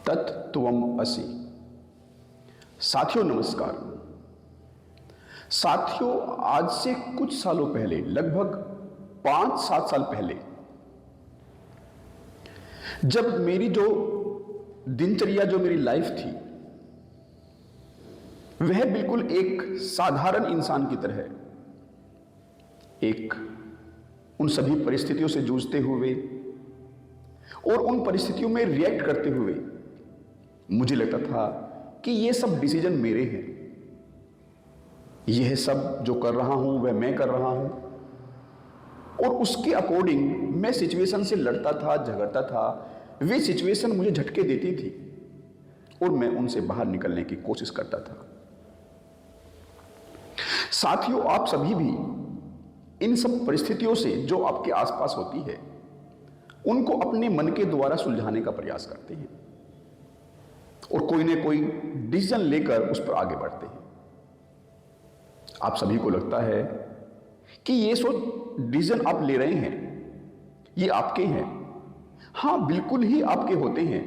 तत्त्वम् असि। साथियों नमस्कार। साथियों, आज से कुछ सालों पहले, लगभग 5-7 साल पहले, जब मेरी जो दिनचर्या, जो मेरी लाइफ थी, वह बिल्कुल एक साधारण इंसान की तरह, एक उन सभी परिस्थितियों से जूझते हुए और उन परिस्थितियों में रिएक्ट करते हुए मुझे लगता था कि ये सब डिसीजन मेरे हैं, यह सब जो कर रहा हूं वह मैं कर रहा हूं, और उसके अकॉर्डिंग मैं सिचुएशन से लड़ता था, झगड़ता था। वे सिचुएशन मुझे झटके देती थी और मैं उनसे बाहर निकलने की कोशिश करता था। साथियों, आप सभी भी इन सब परिस्थितियों से जो आपके आसपास होती है उनको अपने मन के द्वारा सुलझाने का प्रयास करते हैं और कोई ना कोई डिसीजन लेकर उस पर आगे बढ़ते हैं। आप सभी को लगता है कि ये डिसीजन आप ले रहे हैं, ये आपके हैं। हां, बिल्कुल ही आपके होते हैं,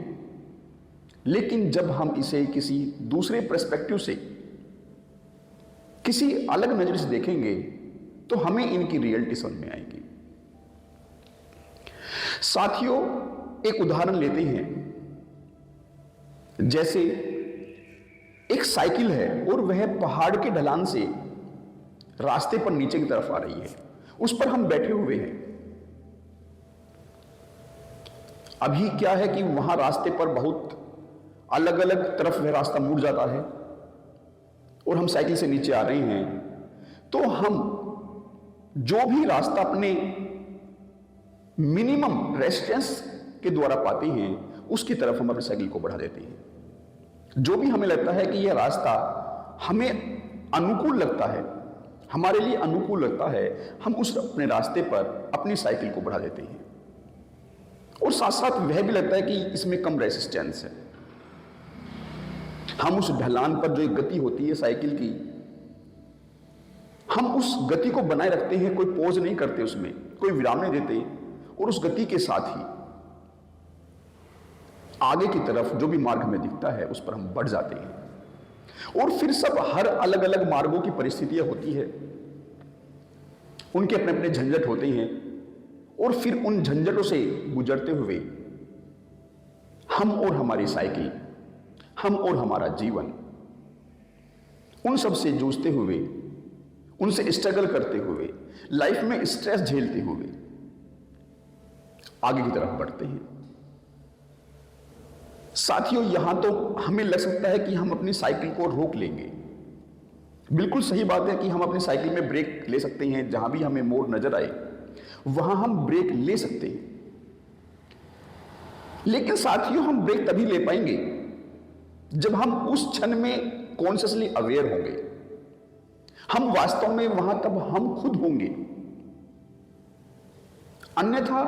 लेकिन जब हम इसे किसी दूसरे पर्सपेक्टिव से, किसी अलग नजर से देखेंगे तो हमें इनकी रियलिटी समझ में आएगी। साथियों, एक उदाहरण लेते हैं। जैसे एक साइकिल है और वह पहाड़ के ढलान से रास्ते पर नीचे की तरफ आ रही है, उस पर हम बैठे हुए हैं। अभी क्या है कि वहां रास्ते पर बहुत अलग अलग तरफ वह रास्ता मुड़ जाता है और हम साइकिल से नीचे आ रहे हैं, तो हम जो भी रास्ता अपने मिनिमम रेजिस्टेंस के द्वारा पाते हैं उसकी तरफ हम अपनी साइकिल को बढ़ा देते हैं। जो भी हमें लगता है कि यह रास्ता हमें अनुकूल लगता है, हमारे लिए अनुकूल लगता है, हम उस अपने रास्ते पर अपनी साइकिल को बढ़ा देते हैं। और साथ साथ वह भी लगता है कि इसमें कम रेजिस्टेंस है। हम उस ढलान पर जो एक गति होती है साइकिल की, हम उस गति को बनाए रखते हैं, कोई पोज नहीं करते, उसमें कोई विराम नहीं देते, और उस गति के साथ ही आगे की तरफ जो भी मार्ग हमें दिखता है उस पर हम बढ़ जाते हैं। और फिर सब हर अलग अलग मार्गों की परिस्थितियां होती है, उनके अपने अपने झंझट होते हैं, और फिर उन झंझटों से गुजरते हुए हम और हमारी साइकिल, हम और हमारा जीवन, उन सब से जूझते हुए, उनसे स्ट्रगल करते हुए, लाइफ में स्ट्रेस झेलते हुए आगे की तरफ बढ़ते हैं। साथियों, यहां तो हमें लग सकता है कि हम अपनी साइकिल को रोक लेंगे। बिल्कुल सही बात है कि हम अपनी साइकिल में ब्रेक ले सकते हैं, जहां भी हमें मोड़ नजर आए वहां हम ब्रेक ले सकते हैं। लेकिन साथियों, हम ब्रेक तभी ले पाएंगे जब हम उस क्षण में कॉन्शियसली अवेयर होंगे, हम वास्तव में वहां तब हम खुद होंगे। अन्यथा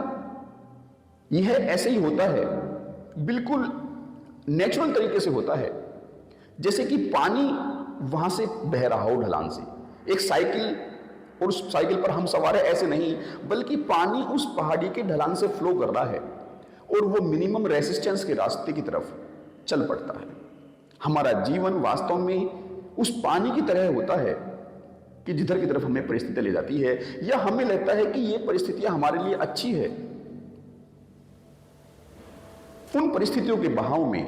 यह ऐसे ही होता है, बिल्कुल नेचुरल तरीके से होता है, जैसे कि पानी वहां से बह रहा हो ढलान से, एक साइकिल, और उस साइकिल पर हम सवार है ऐसे नहीं, बल्कि पानी उस पहाड़ी के ढलान से फ्लो कर रहा है और वो मिनिमम रेजिस्टेंस के रास्ते की तरफ चल पड़ता है। हमारा जीवन वास्तव में उस पानी की तरह होता है कि जिधर की तरफ हमें परिस्थितियां ले जाती है, या हमें लगता है कि ये परिस्थितियां हमारे लिए अच्छी है। उन परिस्थितियों के बहाव में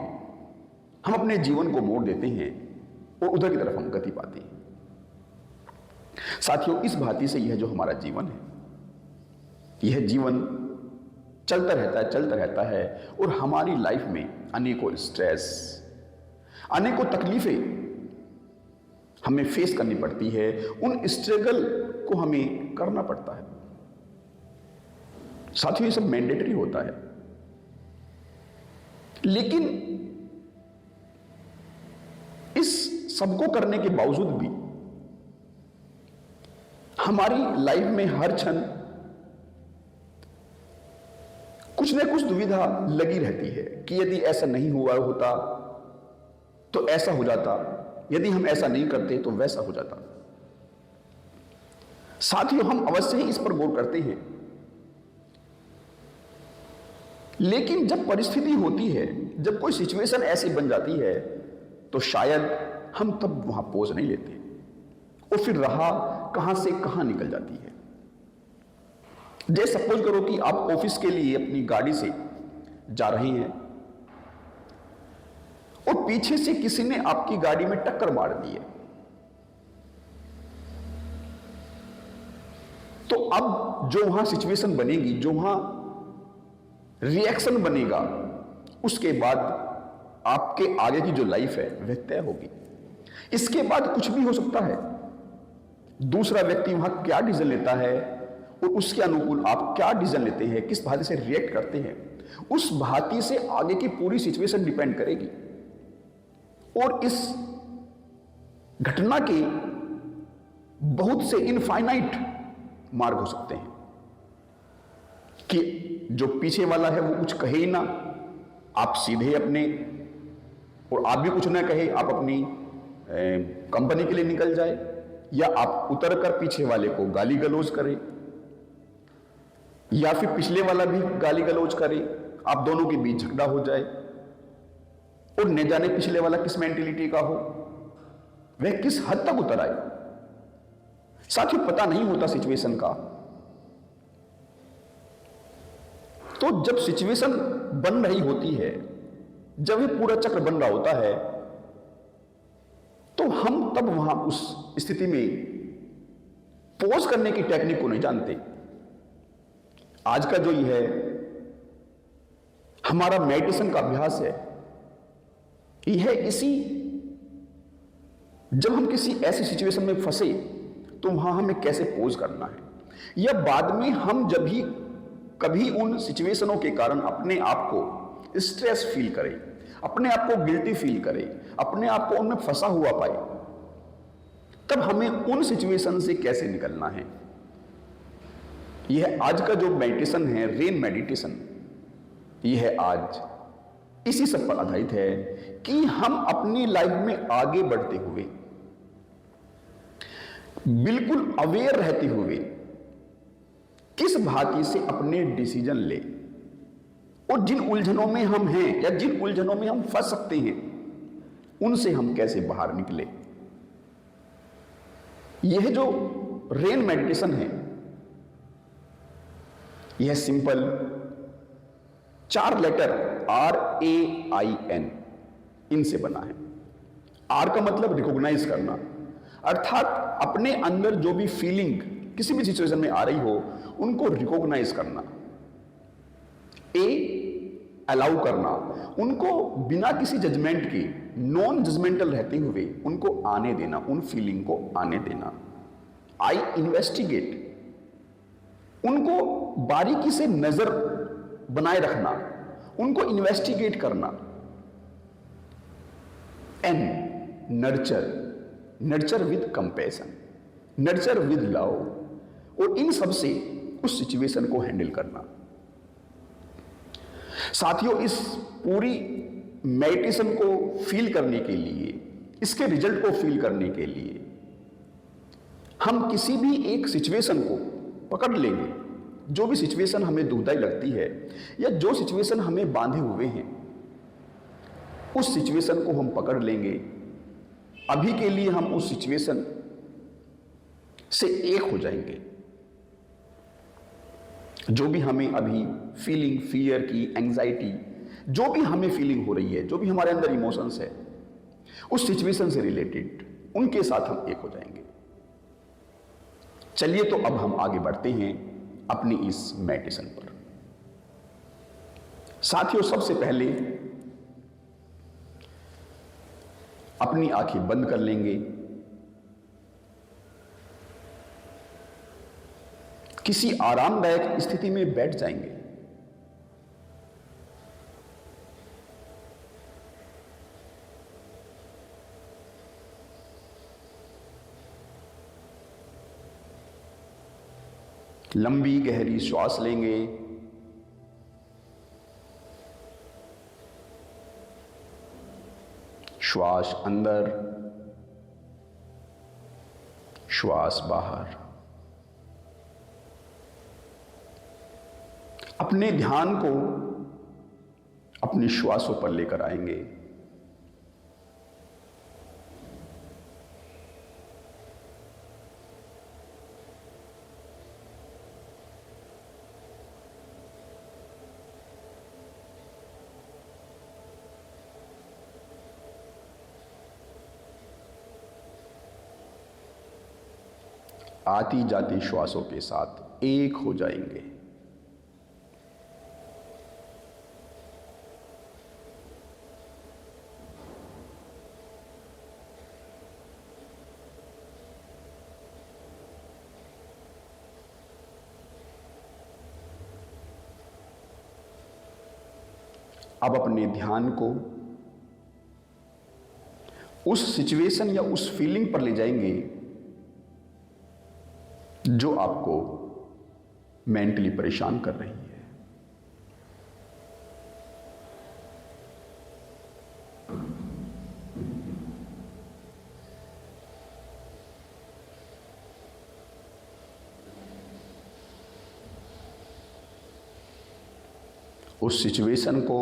हम अपने जीवन को मोड़ देते हैं और उधर की तरफ हम गति पाते हैं। साथियों, इस भांति से यह जो हमारा जीवन है, यह जीवन चलता रहता है और हमारी लाइफ में अनेकों स्ट्रेस, अनेकों तकलीफें हमें फेस करनी पड़ती है। उन स्ट्रगल को हमें करना पड़ता है। साथियों, ये सब मैंडेटरी होता है, लेकिन इस सबको करने के बावजूद भी हमारी लाइफ में हर क्षण कुछ ना कुछ दुविधा लगी रहती है कि यदि ऐसा नहीं हुआ होता तो ऐसा हो जाता, यदि हम ऐसा नहीं करते तो वैसा हो जाता। साथियों, हम अवश्य ही इस पर गौर करते हैं लेकिन जब परिस्थिति होती है, जब कोई सिचुएशन ऐसी बन जाती है, तो शायद हम तब वहां पोज नहीं लेते और फिर राह कहां से कहां निकल जाती है। जैसे सपोज करो कि आप ऑफिस के लिए अपनी गाड़ी से जा रहे हैं और पीछे से किसी ने आपकी गाड़ी में टक्कर मार दी है। तो अब जो वहां सिचुएशन बनेगी, जो वहां रिएक्शन बनेगा, उसके बाद आपके आगे की जो लाइफ है वह तय होगी। इसके बाद कुछ भी हो सकता है। दूसरा व्यक्ति वहां क्या डिसीजन लेता है और उसके अनुकूल आप क्या डिसीजन लेते हैं, किस भांति से रिएक्ट करते हैं, उस भांति से आगे की पूरी सिचुएशन डिपेंड करेगी। और इस घटना के बहुत से इनफाइनाइट मार्ग हो सकते हैं कि जो पीछे वाला है वो कुछ कहे ही ना, आप सीधे अपने, और आप भी कुछ ना कहे, आप अपनी कंपनी के लिए निकल जाए, या आप उतर कर पीछे वाले को गाली गलौज करें, या फिर पिछले वाला भी गाली गलौज करे, आप दोनों के बीच झगड़ा हो जाए और न जाने पिछले वाला किस मेंटेलिटी का हो, वह किस हद तक उतर आए। साथियों, पता नहीं होता सिचुएशन का। तो जब सिचुएशन बन रही होती है, जब ये पूरा चक्र बन रहा होता है, तो हम तब वहां उस स्थिति में पॉज करने की टेक्निक को नहीं जानते। आज का जो ये है हमारा मेडिटेशन का अभ्यास है, यह इसी, जब हम किसी ऐसी सिचुएशन में फंसे तो वहां हमें कैसे पोज करना है, या बाद में हम जब भी कभी उन सिचुएशनों के कारण अपने आप को स्ट्रेस फील करें, अपने आप को गिल्टी फील करें, अपने आप को उनमें फंसा हुआ पाए, तब हमें उन सिचुएशन से कैसे निकलना है। यह आज का जो मेडिटेशन है, रेन मेडिटेशन, यह आज इसी सब पर आधारित है कि हम अपनी लाइफ में आगे बढ़ते हुए, बिल्कुल अवेयर रहते हुए, किस भांति से अपने डिसीजन ले, और जिन उलझनों में हम हैं या जिन उलझनों में हम फंस सकते हैं, उनसे हम कैसे बाहर निकले। यह जो रेन मेडिटेशन है, यह सिंपल 4 लेटर RAIN इनसे बना है। आर का मतलब रिकॉग्नाइज करना, अर्थात अपने अंदर जो भी फीलिंग किसी भी सिचुएशन में आ रही हो उनको रिकॉग्नाइज करना। ए अलाउ करना, उनको बिना किसी जजमेंट के, नॉन जजमेंटल रहते हुए उनको आने देना, उन फीलिंग को आने देना। आई इन्वेस्टिगेट, उनको बारीकी से नजर बनाए रखना, उनको इन्वेस्टिगेट करना। And nurture, nurture with compassion, nurture with love, और इन सब से उस सिचुएशन को हैंडल करना। साथियों, इस पूरी मेडिटेशन को फील करने के लिए, इसके रिजल्ट को फील करने के लिए हम किसी भी एक सिचुएशन को पकड़ लेंगे, जो भी सिचुएशन हमें दुखदाई लगती है या जो सिचुएशन हमें बांधे हुए हैं, उस सिचुएशन को हम पकड़ लेंगे। अभी के लिए हम उस सिचुएशन से एक हो जाएंगे। जो भी हमें अभी फीलिंग, फियर की, एंजाइटी, जो भी हमें फीलिंग हो रही है, जो भी हमारे अंदर इमोशंस है, उस सिचुएशन से रिलेटेड उनके साथ हम एक हो जाएंगे। चलिए, तो अब हम आगे बढ़ते हैं अपनी इस मेडिटेशन पर। साथियों, सबसे पहले अपनी आंखें बंद कर लेंगे, किसी आरामदायक स्थिति में बैठ जाएंगे। लंबी गहरी श्वास लेंगे, श्वास अंदर, श्वास बाहर। अपने ध्यान को अपनी श्वासों पर लेकर आएंगे। आती जाती श्वासों के साथ एक हो जाएंगे। अब अपने ध्यान को उस सिचुएशन या उस फीलिंग पर ले जाएंगे जो आपको मेंटली परेशान कर रही है। उस सिचुएशन को,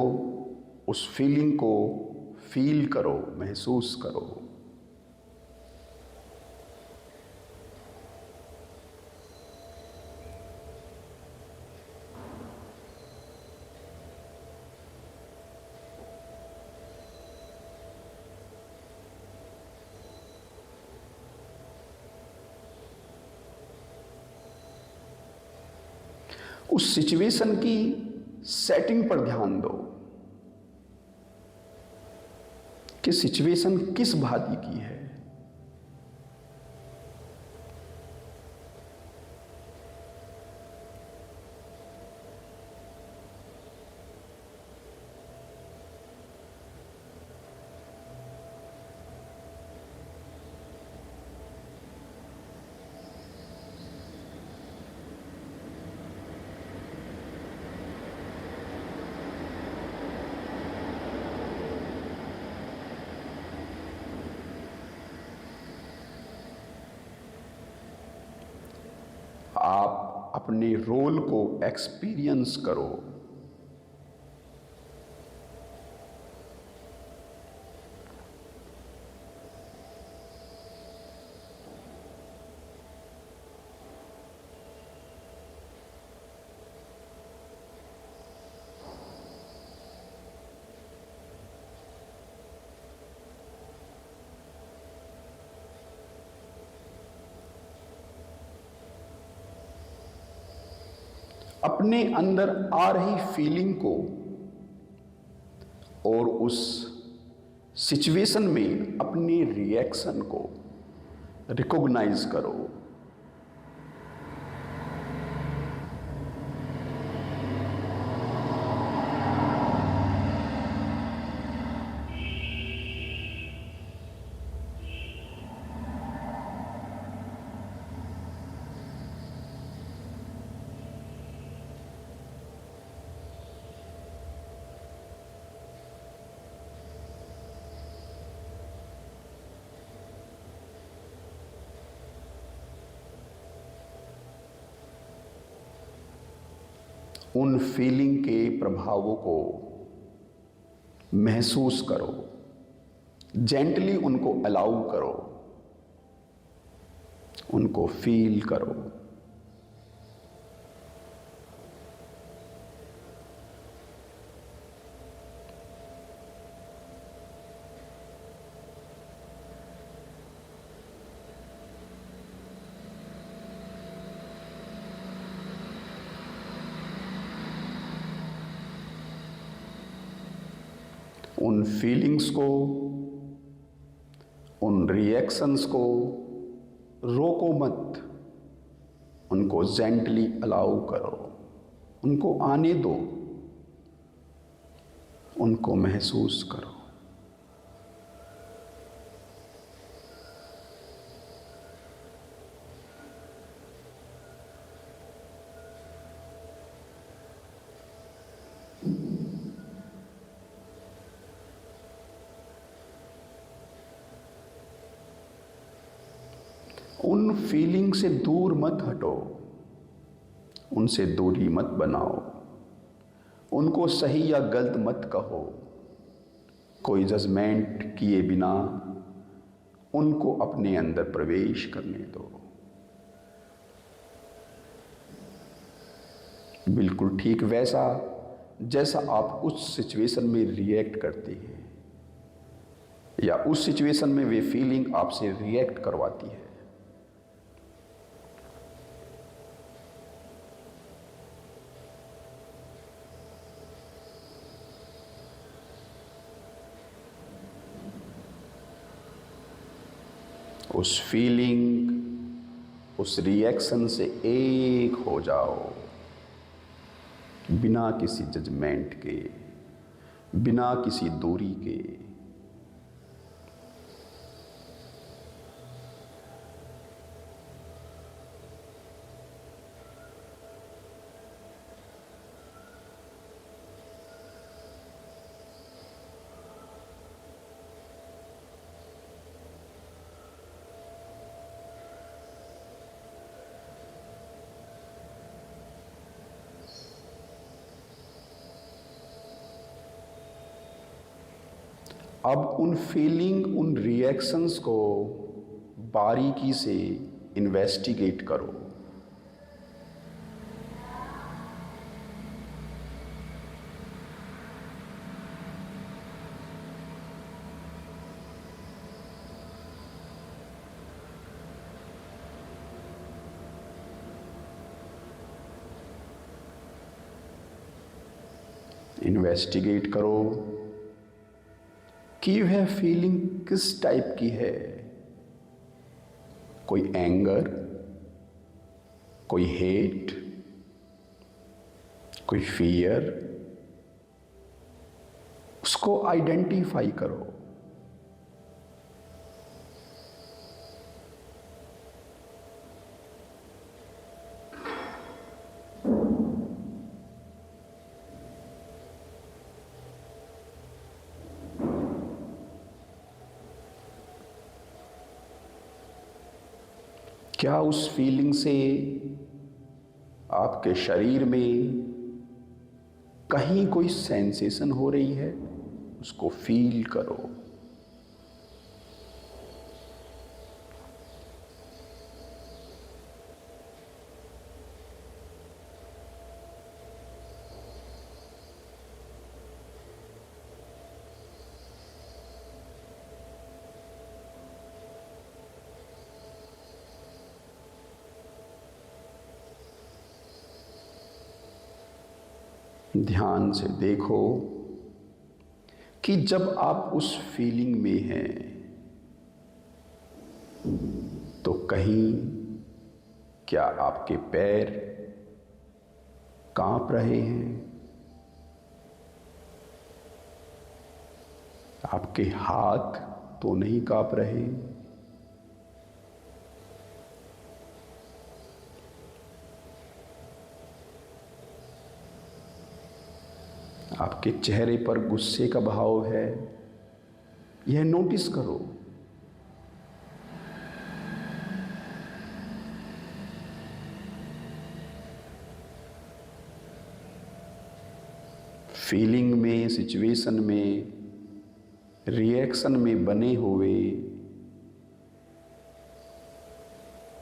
उस फीलिंग को फील करो, महसूस करो। उस सिचुएशन की सेटिंग पर ध्यान दो कि सिचुएशन किस भांति की है। आप अपने रोल को एक्सपीरियंस करो। अपने अंदर आ रही फीलिंग को और उस सिचुएशन में अपने रिएक्शन को रिकॉग्नाइज करो। उन फीलिंग के प्रभावों को महसूस करो, जेंटली उनको अलाउ करो, उनको फील करो। उन फीलिंग्स को, उन रिएक्शंस को रोको मत, उनको जेंटली अलाउ करो, उनको आने दो, उनको महसूस करो। उन फीलिंग से दूर मत हटो, उनसे दूरी मत बनाओ, उनको सही या गलत मत कहो, कोई जजमेंट किए बिना उनको अपने अंदर प्रवेश करने दो। बिल्कुल ठीक वैसा जैसा आप उस सिचुएशन में रिएक्ट करते हैं या उस सिचुएशन में वे फीलिंग आपसे रिएक्ट करवाती है। उस फीलिंग, उस रिएक्शन से एक हो जाओ, बिना किसी जजमेंट के, बिना किसी दूरी के। अब उन फीलिंग, उन रिएक्शंस को बारीकी से इन्वेस्टिगेट करो। इन्वेस्टिगेट करो कि वह फीलिंग किस टाइप की है। कोई एंगर, कोई हेट, कोई फियर, उसको आइडेंटिफाई करो। क्या उस फीलिंग से आपके शरीर में कहीं कोई सेंसेशन हो रही है? उसको फील करो। ध्यान से देखो कि जब आप उस फीलिंग में हैं तो कहीं क्या आपके पैर कांप रहे हैं? आपके हाथ तो नहीं कांप रहे? आपके चेहरे पर गुस्से का भाव है? यह नोटिस करो। फीलिंग में, सिचुएशन में, रिएक्शन में बने हुए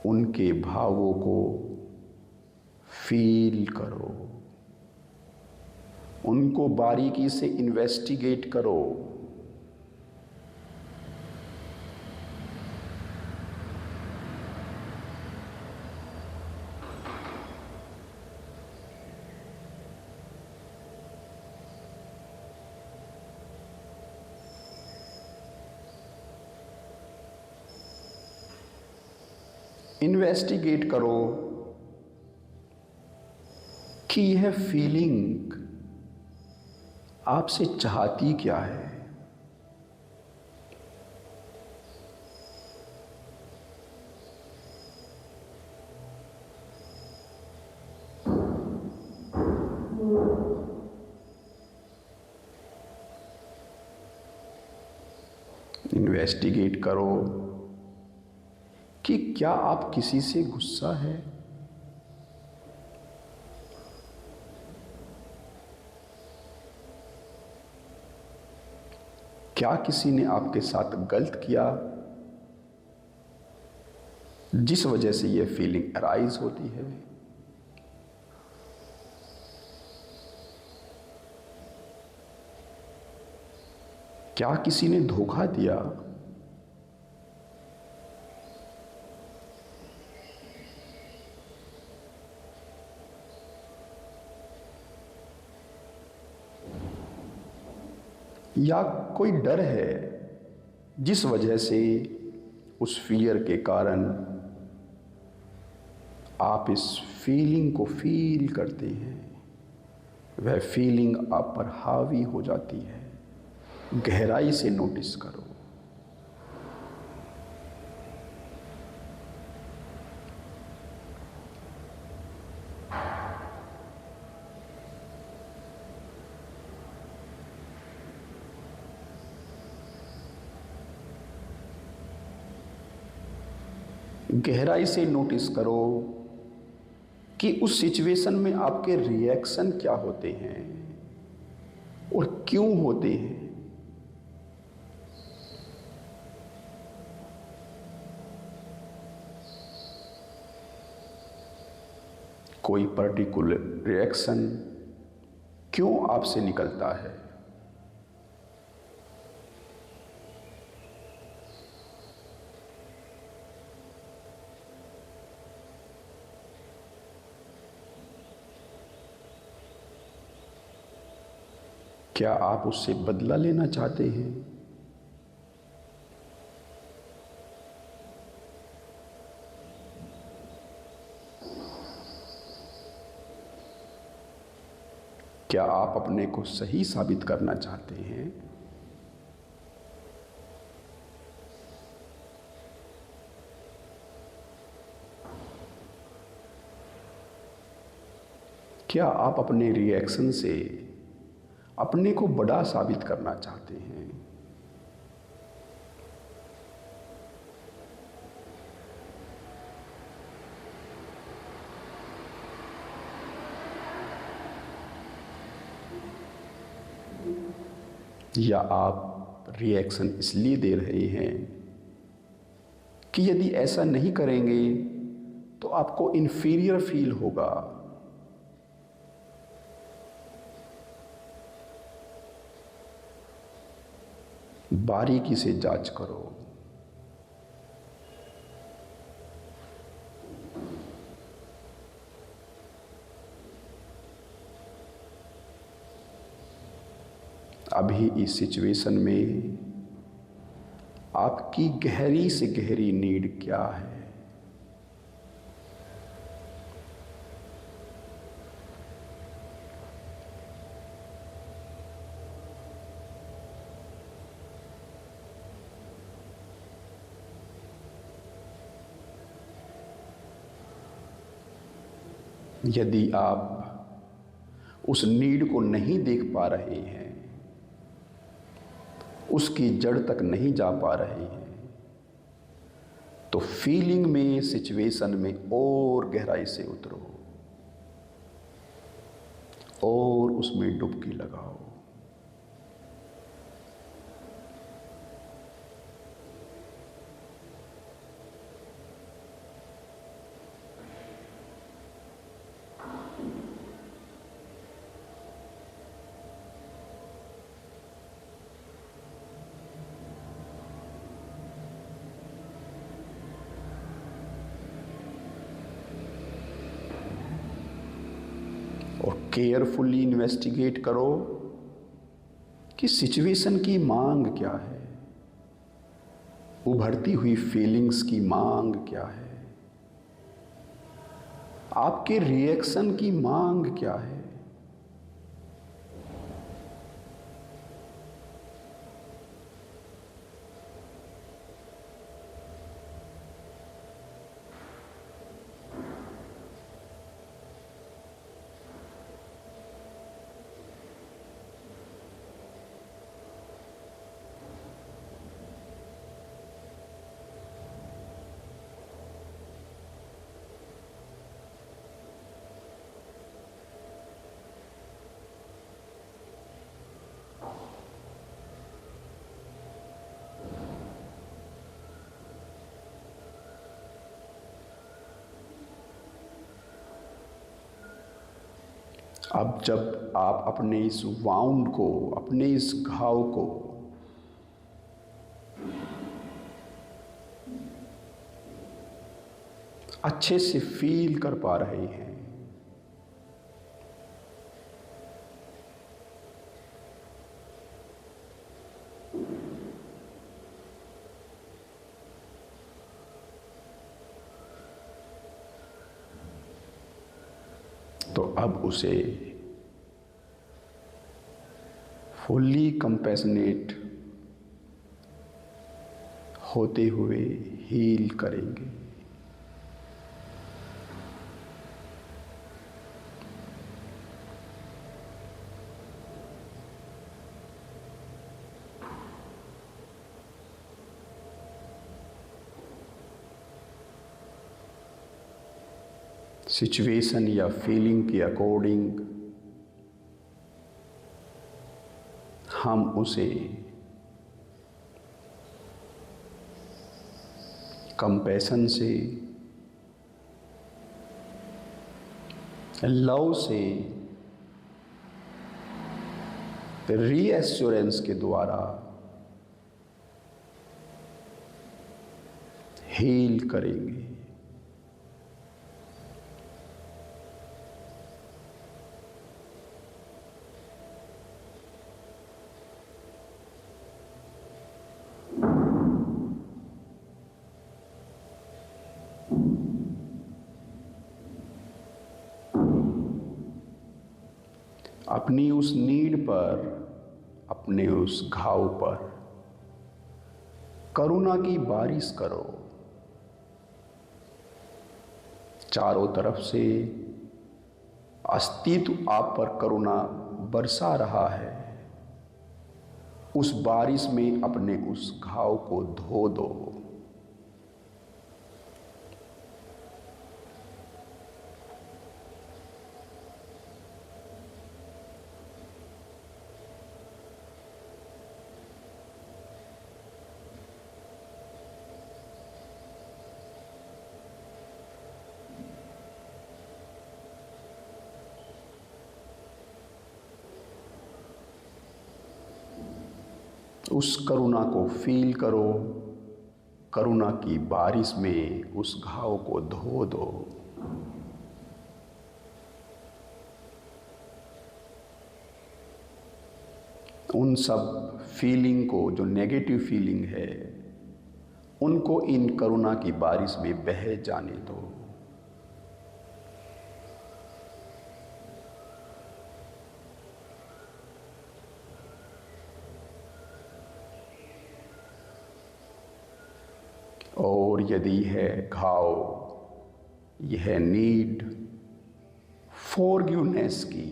उनके भावों को फील करो, उनको बारीकी से इन्वेस्टिगेट करो। इन्वेस्टिगेट करो कि यह फीलिंग आपसे चाहती क्या है। इन्वेस्टिगेट करो कि क्या आप किसी से गुस्सा है? क्या किसी ने आपके साथ गलत किया जिस वजह से यह फीलिंग अराइज होती है? क्या किसी ने धोखा दिया? या कोई डर है जिस वजह से उस फियर के कारण आप इस फीलिंग को फील करते हैं, वह फीलिंग आप पर हावी हो जाती है? गहराई से नोटिस करो। गहराई से नोटिस करो कि उस सिचुएशन में आपके रिएक्शन क्या होते हैं और क्यों होते हैं। कोई पर्टिकुलर रिएक्शन क्यों आपसे निकलता है? क्या आप उससे बदला लेना चाहते हैं? क्या आप अपने को सही साबित करना चाहते हैं? क्या आप अपने रिएक्शन से अपने को बड़ा साबित करना चाहते हैं? या आप रिएक्शन इसलिए दे रहे हैं कि यदि ऐसा नहीं करेंगे तो आपको इन्फीरियर फील होगा? बारीकी से जांच करो। अभी इस सिचुएशन में आपकी गहरी से गहरी नीड क्या है? यदि आप उस नीड को नहीं देख पा रहे हैं, उसकी जड़ तक नहीं जा पा रहे हैं, तो फीलिंग में, सिचुएशन में और गहराई से उतरो और उसमें डुबकी लगाओ। और केयरफुली इन्वेस्टिगेट करो कि सिचुएशन की मांग क्या है, उभरती हुई फीलिंग्स की मांग क्या है, आपके रिएक्शन की मांग क्या है। अब जब आप अपने इस वाउंड को, अपने इस घाव को अच्छे से फील कर पा रहे हैं, तो अब उसे फुल्ली कंपैशनेट होते हुए हील करेंगे। सिचुएशन या फीलिंग के अकॉर्डिंग हम उसे कंपैशन से, लव से, रीएश्योरेंस के द्वारा हील करेंगे। अपनी उस नीड पर, अपने उस घाव पर करुणा की बारिश करो। चारों तरफ से अस्तित्व आप पर करुणा बरसा रहा है। उस बारिश में अपने उस घाव को धो दो। उस करुणा को फील करो। करुणा की बारिश में उस घाव को धो दो। उन सब फीलिंग को, जो नेगेटिव फीलिंग है, उनको इन करुणा की बारिश में बह जाने दो। और यदि है घाव, यह नीड फॉरगिवनेस की,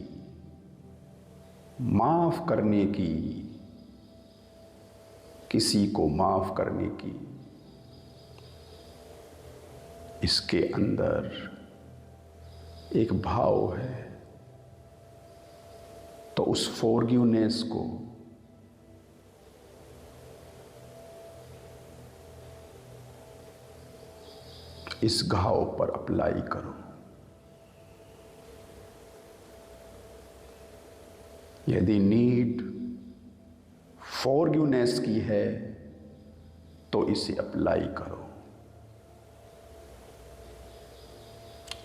माफ करने की, किसी को माफ करने की, इसके अंदर एक भाव है, तो उस फॉरगिवनेस को इस घाव पर अप्लाई करो। यदि नीड फॉरगिवनेस की है तो इसे अप्लाई करो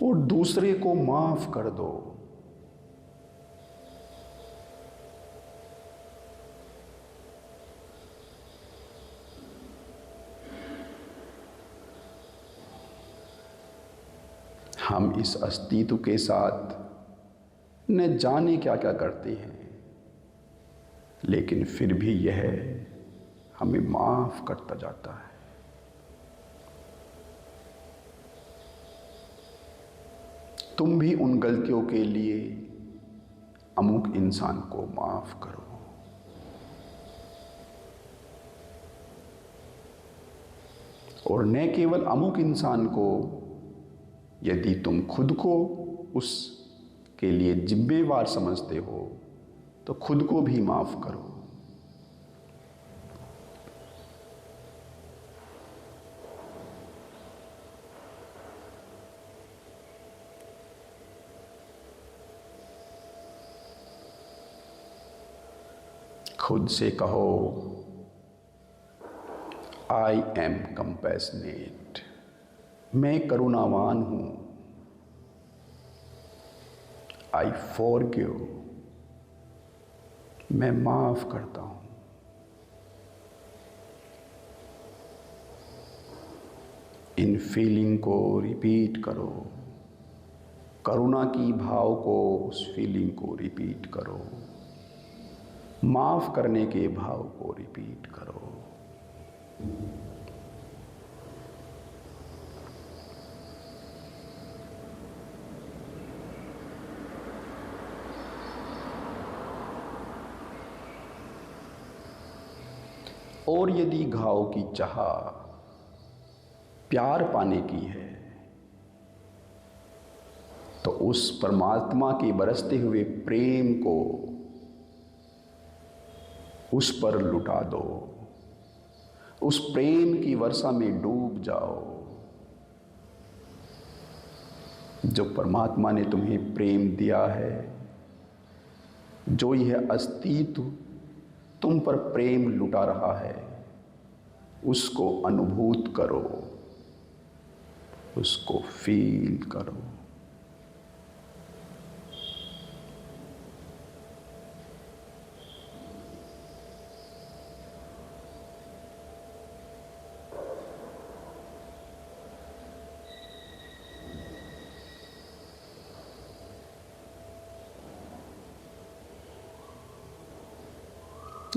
और दूसरे को माफ कर दो। हम इस अस्तित्व के साथ न जाने क्या क्या करते हैं, लेकिन फिर भी यह हमें माफ करता जाता है। तुम भी उन गलतियों के लिए अमुक इंसान को माफ करो। और न केवल अमुक इंसान को, यदि तुम खुद को उसके लिए जिम्मेवार समझते हो तो खुद को भी माफ करो। खुद से कहो, आई एम कंपैशनेट, मैं करुणावान हूं। आई फॉरगिव, मैं माफ करता हूं। इन फीलिंग को रिपीट करो, करुणा की भाव को, उस फीलिंग को रिपीट करो, माफ करने के भाव को रिपीट करो। और यदि घाव की चाह प्यार पाने की है तो उस परमात्मा के बरसते हुए प्रेम को उस पर लुटा दो, उस प्रेम की वर्षा में डूब जाओ। जो परमात्मा ने तुम्हें प्रेम दिया है, जो यह अस्तित्व तुम पर प्रेम लुटा रहा है, उसको अनुभूत करो, उसको फील करो।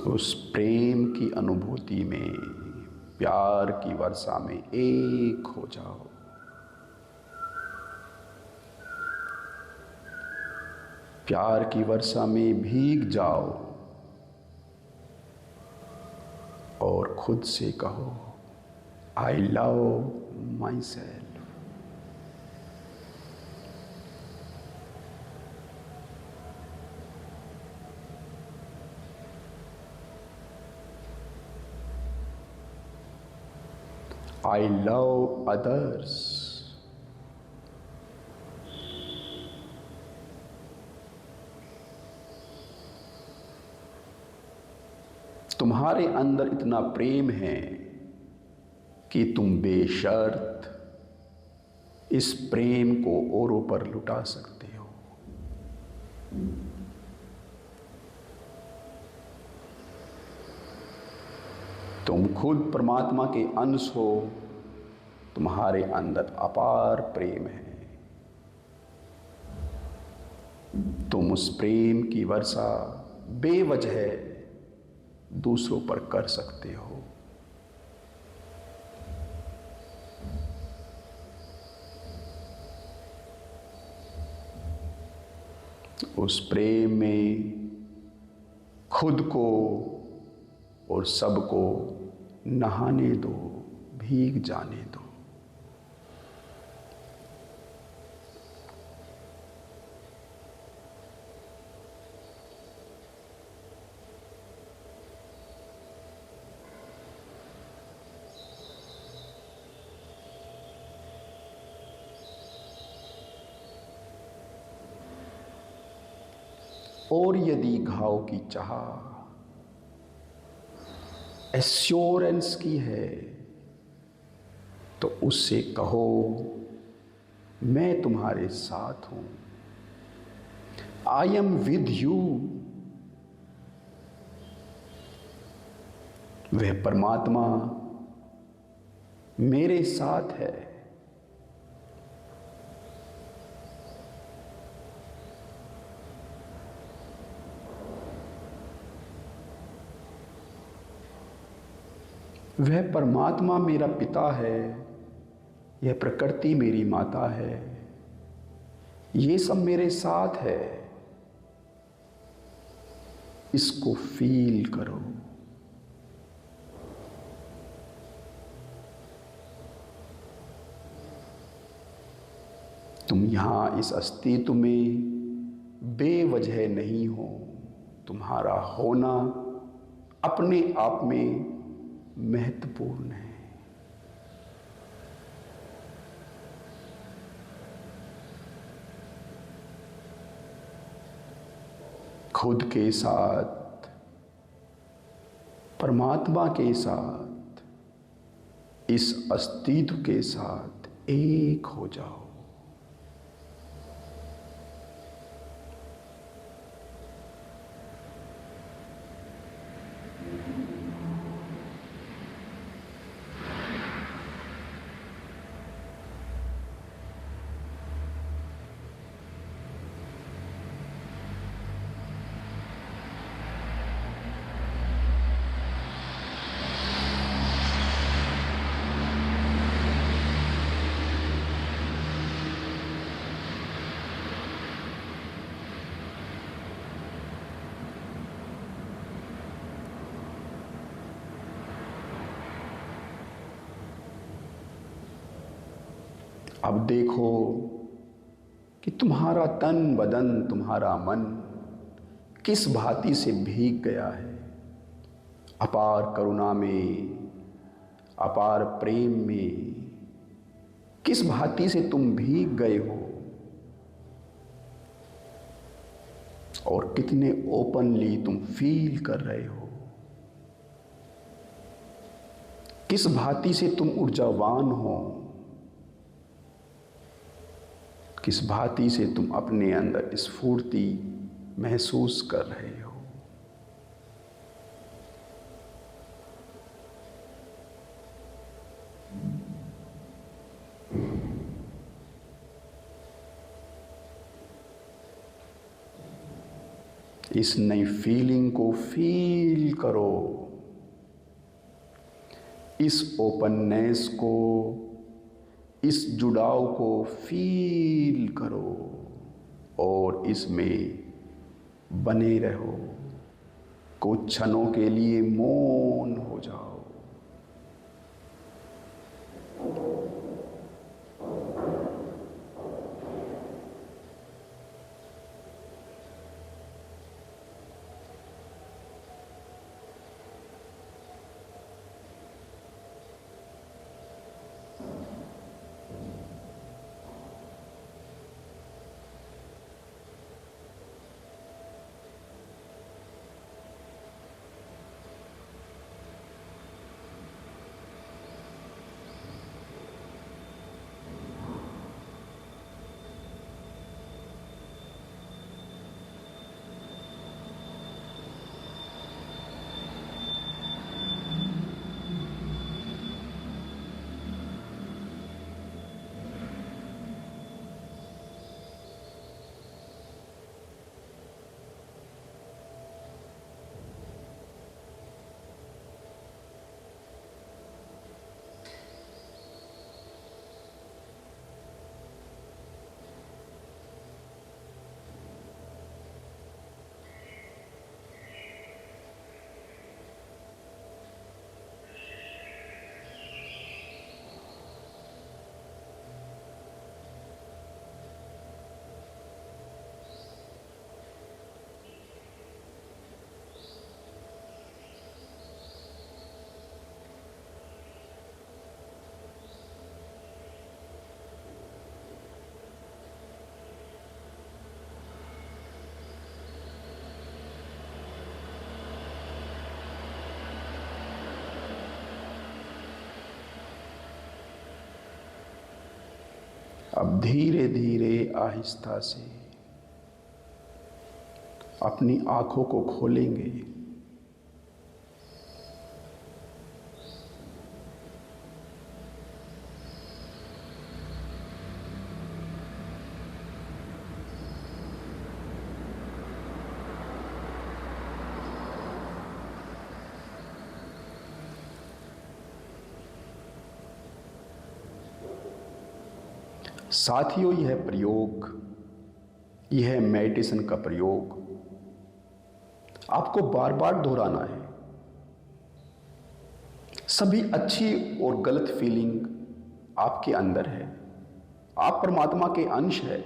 उस प्रेम की अनुभूति में, प्यार की वर्षा में एक हो जाओ। प्यार की वर्षा में भीग जाओ और खुद से कहो, I love my self. I love others. तुम्हारे अंदर इतना प्रेम है कि तुम बेशर्त इस प्रेम को औरों पर लुटा सकते हो। तुम खुद परमात्मा के अंश हो, तुम्हारे अंदर अपार प्रेम है। तुम उस प्रेम की वर्षा बेवजह दूसरों पर कर सकते हो। उस प्रेम में खुद को और सबको नहाने दो, भीग जाने दो। और यदि घाव की चाह एश्योरेंस की है तो उससे कहो, मैं तुम्हारे साथ हूं, आई एम विद यू। वह परमात्मा मेरे साथ है। वह परमात्मा मेरा पिता है, यह प्रकृति मेरी माता है, ये सब मेरे साथ है। इसको फील करो। तुम यहां इस अस्तित्व में बेवजह नहीं हो। तुम्हारा होना अपने आप में महत्वपूर्ण है। खुद के साथ परमात्मा के साथ, इस अस्तित्व के साथ एक हो जाओ। अब देखो कि तुम्हारा तन बदन, तुम्हारा मन किस भांति से भीग गया है अपार करुणा में, अपार प्रेम में। किस भांति से तुम भीग गए हो और कितने ओपनली तुम फील कर रहे हो। किस भांति से तुम ऊर्जावान हो, किस भांति से तुम अपने अंदर स्फूर्ति महसूस कर रहे हो। इस नई फीलिंग को फील करो, इस ओपननेस को, इस जुड़ाव को फील करो और इसमें बने रहो। कुछ क्षणों के लिए मौन हो जाओ। अब धीरे धीरे आहिस्ता से अपनी आंखों को खोलेंगे। साथियों, यह मेडिटेशन का प्रयोग आपको बार बार दोहराना है। सभी अच्छी और गलत फीलिंग आपके अंदर है। आप परमात्मा के अंश है।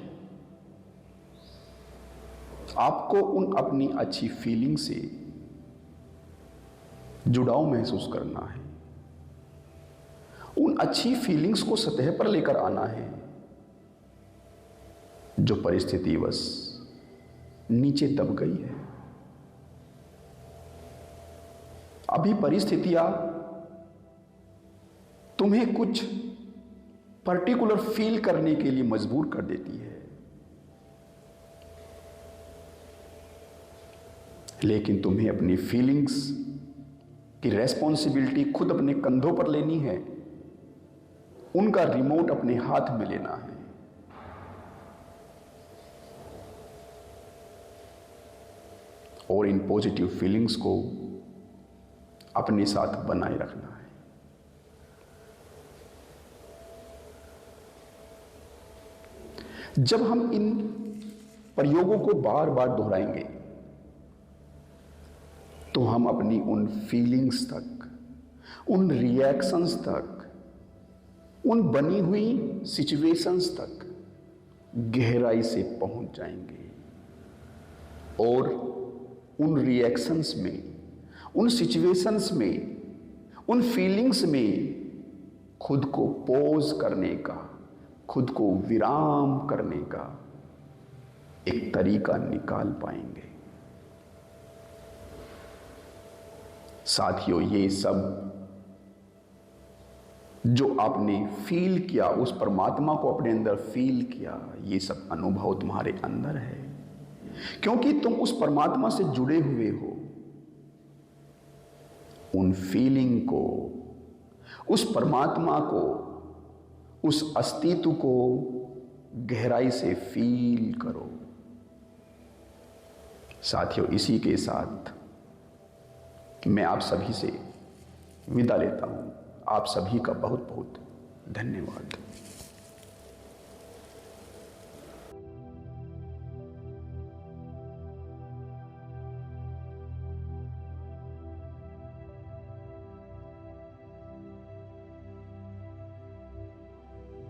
आपको उन अपनी अच्छी फीलिंग से जुड़ाव महसूस करना है। उन अच्छी फीलिंग्स को सतह पर लेकर आना है जो परिस्थितिवश नीचे दब गई है। अभी परिस्थितियां तुम्हें कुछ पर्टिकुलर फील करने के लिए मजबूर कर देती है, लेकिन तुम्हें अपनी फीलिंग्स की रेस्पॉन्सिबिलिटी खुद अपने कंधों पर लेनी है, उनका रिमोट अपने हाथ में लेना है। और इन पॉजिटिव फीलिंग्स को अपने साथ बनाए रखना है। जब हम इन प्रयोगों को बार बार दोहराएंगे तो हम अपनी उन फीलिंग्स तक, उन रिएक्शंस तक, उन बनी हुई सिचुएशंस तक गहराई से पहुंच जाएंगे और उन रिएक्शंस में, उन सिचुएशंस में, उन फीलिंग्स में खुद को पॉज करने का, खुद को विराम करने का एक तरीका निकाल पाएंगे। साथियों, ये सब जो आपने फील किया, उस परमात्मा को अपने अंदर फील किया, ये सब अनुभव तुम्हारे अंदर है, क्योंकि तुम उस परमात्मा से जुड़े हुए हो। उन फीलिंग को, उस परमात्मा को, उस अस्तित्व को गहराई से फील करो। साथियों, इसी के साथ मैं आप सभी से विदा लेता हूं। आप सभी का बहुत बहुत धन्यवाद।